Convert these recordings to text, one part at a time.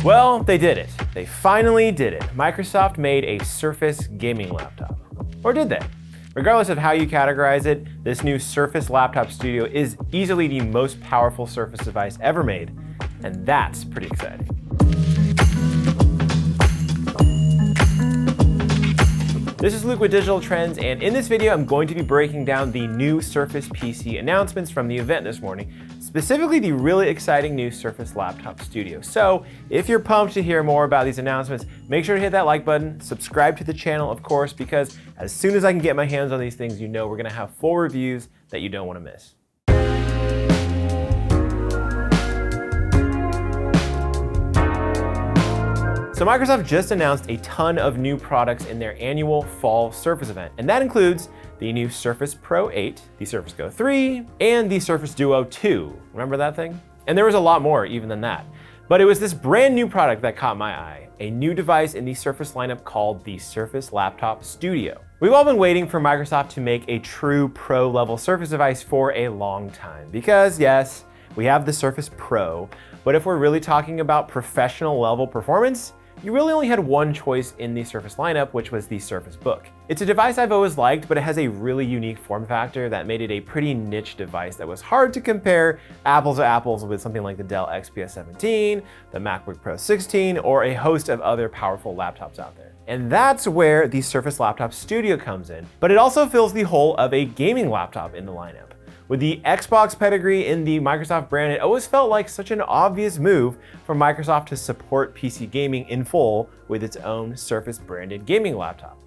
Well, they did it. They finally did it. Microsoft made a Surface gaming laptop. Or did they? Regardless of how you categorize it, this new Surface Laptop Studio is easily the most powerful Surface device ever made, and that's pretty exciting. This is Luke with Digital Trends, and in this video I'm going to be breaking down the new Surface PC announcements from the event this morning, specifically the really exciting new Surface Laptop Studio. So if you're pumped to hear more about these announcements, make sure to hit that like button, subscribe to the channel of course, because as soon as I can get my hands on these things, you know we're gonna have full reviews that you don't wanna miss. So Microsoft just announced a ton of new products in their annual fall Surface event, and that includes the new Surface Pro 8, the Surface Go 3, and the Surface Duo 2. Remember that thing? And there was a lot more even than that. But it was this brand new product that caught my eye, a new device in the Surface lineup called the Surface Laptop Studio. We've all been waiting for Microsoft to make a true pro-level Surface device for a long time, because yes, we have the Surface Pro, but if we're really talking about professional level performance, you really only had one choice in the Surface lineup, which was the Surface Book. It's a device I've always liked, but it has a really unique form factor that made it a pretty niche device that was hard to compare apples to apples with something like the Dell XPS 17, the MacBook Pro 16, or a host of other powerful laptops out there. And that's where the Surface Laptop Studio comes in, but it also fills the hole of a gaming laptop in the lineup. With the Xbox pedigree in the Microsoft brand, it always felt like such an obvious move for Microsoft to support PC gaming in full with its own Surface branded gaming laptop.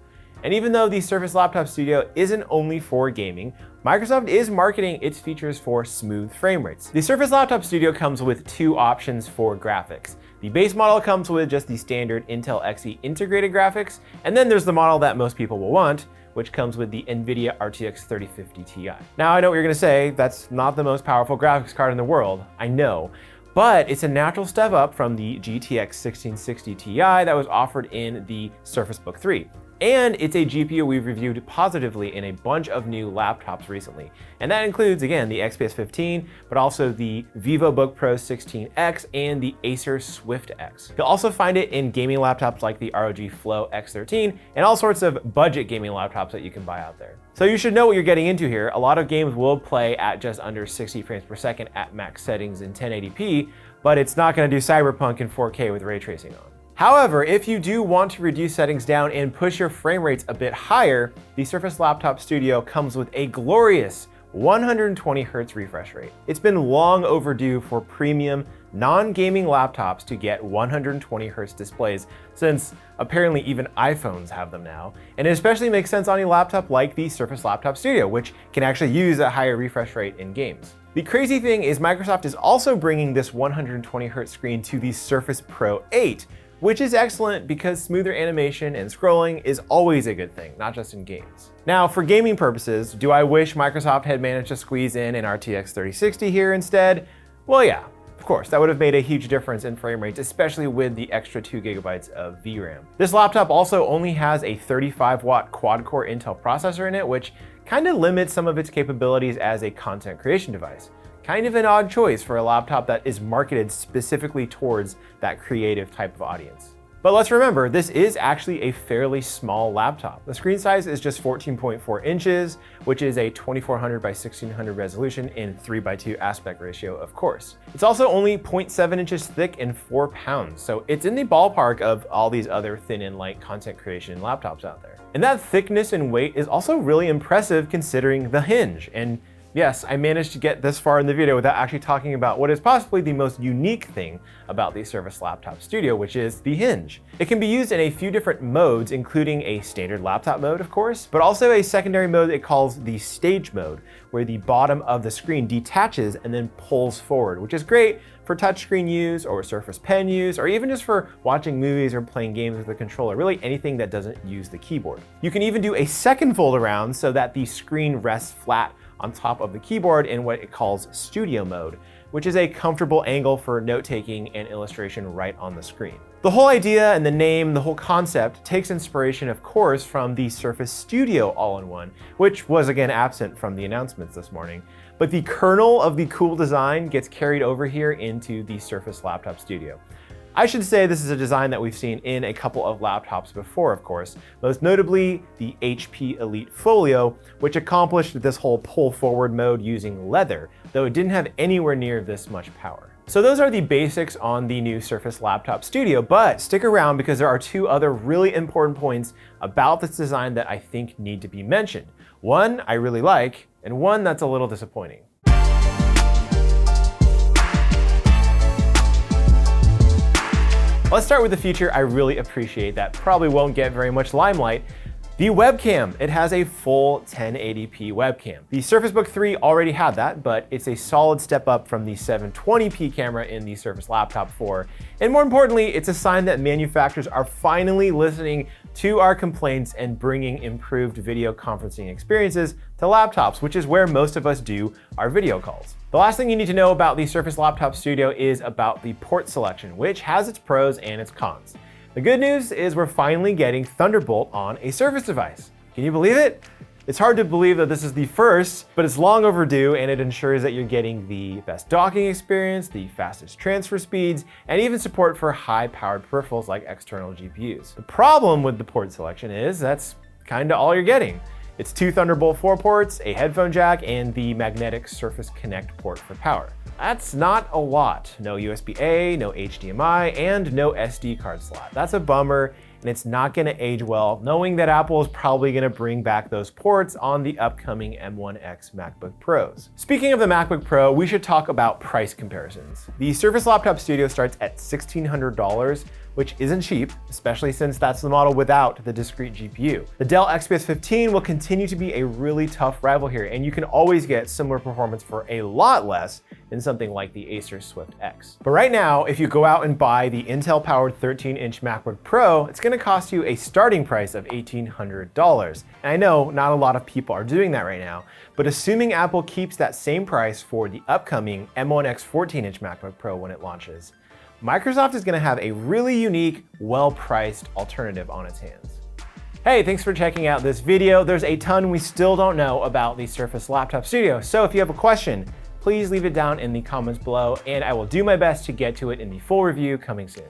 And even though the Surface Laptop Studio isn't only for gaming, Microsoft is marketing its features for smooth frame rates. The Surface Laptop Studio comes with two options for graphics. The base model comes with just the standard Intel Xe integrated graphics, and then there's the model that most people will want, which comes with the NVIDIA RTX 3050 Ti. Now I know what you're gonna say, that's not the most powerful graphics card in the world, I know, but it's a natural step up from the GTX 1660 Ti that was offered in the Surface Book 3. And it's a GPU we've reviewed positively in a bunch of new laptops recently. And that includes, again, the XPS 15, but also the VivoBook Pro 16X and the Acer Swift X. You'll also find it in gaming laptops like the ROG Flow X13 and all sorts of budget gaming laptops that you can buy out there. So you should know what you're getting into here. A lot of games will play at just under 60 frames per second at max settings in 1080p, but it's not gonna do Cyberpunk in 4K with ray tracing on. However, if you do want to reduce settings down and push your frame rates a bit higher, the Surface Laptop Studio comes with a glorious 120 Hz refresh rate. It's been long overdue for premium, non-gaming laptops to get 120 Hz displays, since apparently even iPhones have them now. And it especially makes sense on a laptop like the Surface Laptop Studio, which can actually use a higher refresh rate in games. The crazy thing is Microsoft is also bringing this 120 Hz screen to the Surface Pro 8, which is excellent because smoother animation and scrolling is always a good thing, not just in games. Now, for gaming purposes, do I wish Microsoft had managed to squeeze in an RTX 3060 here instead? Well, yeah, of course, that would have made a huge difference in frame rates, especially with the extra 2 GB of VRAM. This laptop also only has a 35-watt quad-core Intel processor in it, which kind of limits some of its capabilities as a content creation device. Kind of an odd choice for a laptop that is marketed specifically towards that creative type of audience. But let's remember, this is actually a fairly small laptop. The screen size is just 14.4 inches, which is a 2400 by 1600 resolution in 3:2 aspect ratio, of course. It's also only 0.7 inches thick and 4 pounds, so it's in the ballpark of all these other thin and light content creation laptops out there. And that thickness and weight is also really impressive considering the Hinge. And yes, I managed to get this far in the video without actually talking about what is possibly the most unique thing about the Surface Laptop Studio, which is the Hinge. It can be used in a few different modes, including a standard laptop mode, of course, but also a secondary mode it calls the stage mode, where the bottom of the screen detaches and then pulls forward, which is great for touchscreen use or Surface Pen use, or even just for watching movies or playing games with a controller, really anything that doesn't use the keyboard. You can even do a second fold around so that the screen rests flat on top of the keyboard in what it calls studio mode, which is a comfortable angle for note-taking and illustration right on the screen. The whole idea and the name, the whole concept takes inspiration, of course, from the Surface Studio all-in-one, which was again absent from the announcements this morning. But the kernel of the cool design gets carried over here into the Surface Laptop Studio. I should say this is a design that we've seen in a couple of laptops before, of course, most notably the HP Elite Folio, which accomplished this whole pull forward mode using leather, though it didn't have anywhere near this much power. So those are the basics on the new Surface Laptop Studio, but stick around because there are two other really important points about this design that I think need to be mentioned. One I really like, and one that's a little disappointing. Let's start with the feature I really appreciate that probably won't get very much limelight. The webcam. It has a full 1080p webcam. The Surface Book 3 already had that, but it's a solid step up from the 720p camera in the Surface Laptop 4. And more importantly, it's a sign that manufacturers are finally listening to our complaints and bringing improved video conferencing experiences to laptops, which is where most of us do our video calls. The last thing you need to know about the Surface Laptop Studio is about the port selection, which has its pros and its cons. The good news is we're finally getting Thunderbolt on a Surface device. Can you believe it? It's hard to believe that this is the first, but it's long overdue, and it ensures that you're getting the best docking experience, the fastest transfer speeds, and even support for high-powered peripherals like external GPUs. The problem with the port selection is that's kinda all you're getting. It's two Thunderbolt 4 ports, a headphone jack, and the magnetic Surface Connect port for power. That's not a lot. No USB-A, no HDMI, and no SD card slot. That's a bummer, and it's not gonna age well, knowing that Apple is probably gonna bring back those ports on the upcoming M1X MacBook Pros. Speaking of the MacBook Pro, we should talk about price comparisons. The Surface Laptop Studio starts at $1,600, which isn't cheap, especially since that's the model without the discrete GPU. The Dell XPS 15 will continue to be a really tough rival here, and you can always get similar performance for a lot less in something like the Acer Swift X. But right now, if you go out and buy the Intel-powered 13-inch MacBook Pro, it's gonna cost you a starting price of $1,800. And I know not a lot of people are doing that right now, but assuming Apple keeps that same price for the upcoming M1X 14-inch MacBook Pro when it launches, Microsoft is gonna have a really unique, well-priced alternative on its hands. Hey, thanks for checking out this video. There's a ton we still don't know about the Surface Laptop Studio, so if you have a question, please leave it down in the comments below, and I will do my best to get to it in the full review coming soon.